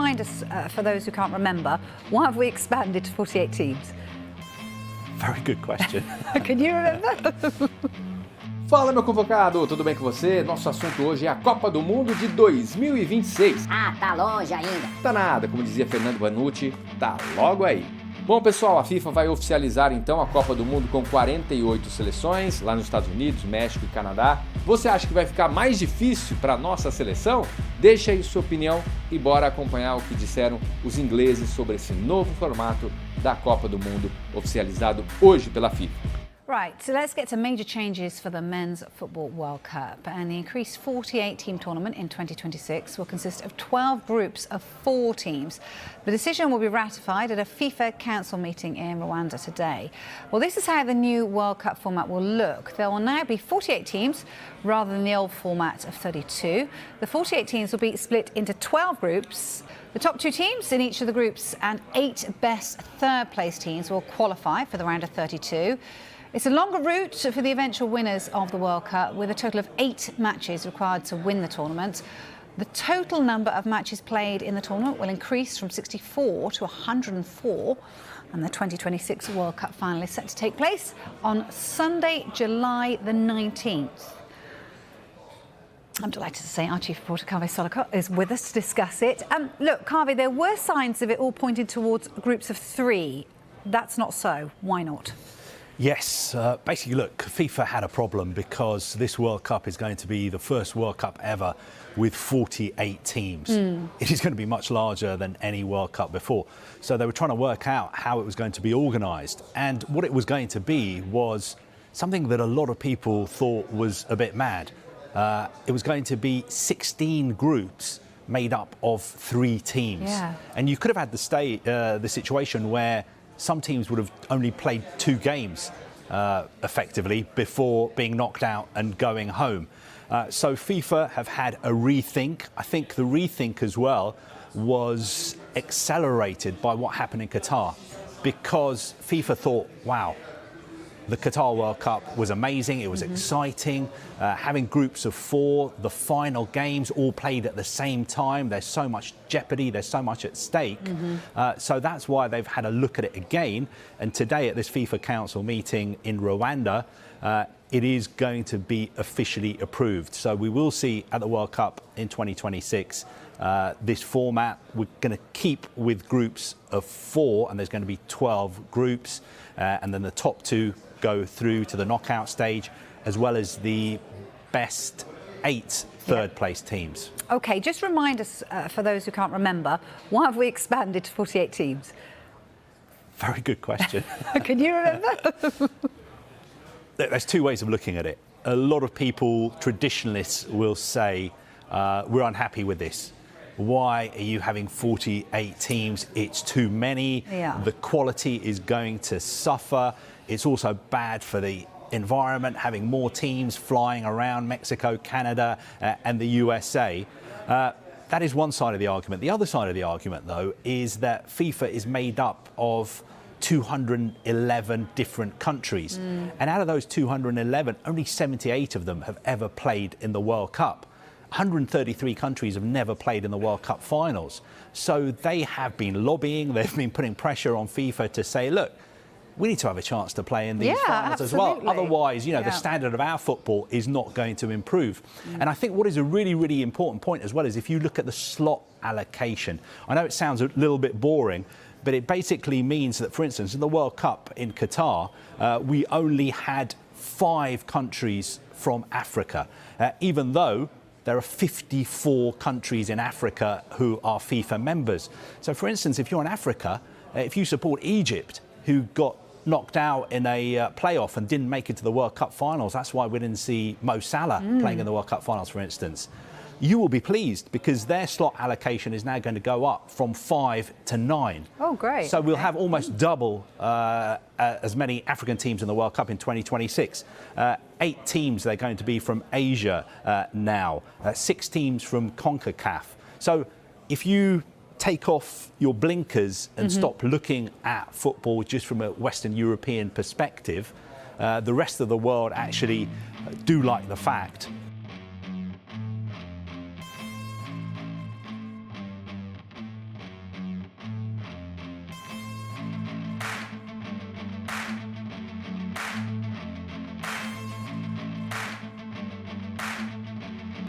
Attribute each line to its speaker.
Speaker 1: remind us, for those who can't remember, why have we expanded to 48 teams?
Speaker 2: Very good question.
Speaker 1: Can you remember?
Speaker 3: Fala, meu convocado, tudo bem com você? Nosso assunto hoje é a Copa do Mundo de 2026.
Speaker 4: Ah, tá longe ainda.
Speaker 3: Tá nada, como dizia Fernando Vanucci, tá logo aí. Bom, pessoal, a FIFA vai oficializar então a Copa do Mundo com 48 seleções, lá nos Estados Unidos, México e Canadá. Você acha que vai ficar mais difícil para a nossa seleção? Deixa aí sua opinião e bora acompanhar o que disseram os ingleses sobre esse novo formato da Copa do Mundo, oficializado hoje pela FIFA.
Speaker 1: Right, so let's get to major changes for the Men's Football World Cup. And the increased 48-team tournament in 2026 will consist of 12 groups of 4 teams. The decision will be ratified at a FIFA Council meeting in Rwanda today. Well, this is how the new World Cup format will look. There will now be 48 teams rather than the old format of 32. The 48 teams will be split into 12 groups. The top 2 teams in each of the groups and 8 best third-place teams will qualify for the round of 32. It's a longer route for the eventual winners of the World Cup, with a total of 8 matches required to win the tournament. The total number of matches played in the tournament will increase from 64 to 104, and the 2026 World Cup final is set to take place on Sunday, July the 19th. I'm delighted to say our chief reporter, Kaveh Solakot, is with us to discuss it. Look, Kaveh, there were signs of it all pointed towards groups of 3. That's not so. Why not?
Speaker 2: Yes, basically, look, FIFA had a problem because this World Cup is going to be the first World Cup ever with 48 teams. It is going to be much larger than any World Cup before. So they were trying to work out how it was going to be organised. And what it was going to be was something that a lot of people thought was a bit mad. It was going to be 16 groups made up of 3 teams.
Speaker 1: Yeah.
Speaker 2: And you could have had the situation where some teams would have only played 2 games effectively before being knocked out and going home. So FIFA have had a rethink. I think the rethink as well was accelerated by what happened in Qatar, because FIFA thought, wow, the Qatar World Cup was amazing, it was exciting, having groups of 4, the final games all played at the same time, there's so much jeopardy, there's so much at stake. So that's why they've had a look at it again, and today at this FIFA Council meeting in Rwanda, it is going to be officially approved. So we will see at the World Cup in 2026 this format. We're going to keep with groups of 4, and there's going to be 12 groups, and then the top 2 go through to the knockout stage, as well as the best 8 third-place teams.
Speaker 1: OK, just remind us, for those who can't remember, why have we expanded to 48 teams?
Speaker 2: Very good question.
Speaker 1: Can you remember?
Speaker 2: There's 2 ways of looking at it. A lot of people, traditionalists, will say, we're unhappy with this. Why are you having 48 teams? It's too many.
Speaker 1: Yeah.
Speaker 2: The quality is going to suffer. It's also bad for the environment, having more teams flying around Mexico, Canada, and the USA. That is one side of the argument. The other side of the argument, though, is that FIFA is made up of 211 different countries. And out of those 211, only 78 of them have ever played in the World Cup. 133 countries have never played in the World Cup finals. So they have been lobbying, they've been putting pressure on FIFA to say, look, we need to have a chance to play in these finals as well. Otherwise, you know, the standard of our football is not going to improve. And I think what is a really, really important point as well is if you look at the slot allocation. I know it sounds a little bit boring, but it basically means that, for instance, in the World Cup in Qatar, we only had 5 countries from Africa, even though there are 54 countries in Africa who are FIFA members. So, for instance, if you're in Africa, if you support Egypt, who got knocked out in a playoff and didn't make it to the World Cup finals, that's why we didn't see Mo Salah playing in the World Cup finals, for instance, you will be pleased because their slot allocation is now going to go up from 5 to 9.
Speaker 1: Oh, great.
Speaker 2: So we'll have almost double as many African teams in the World Cup in 2026. 8 teams, they're going to be from Asia now. 6 teams from CONCACAF. So if you take off your blinkers and stop looking at football just from a Western European perspective, the rest of the world actually do like the fact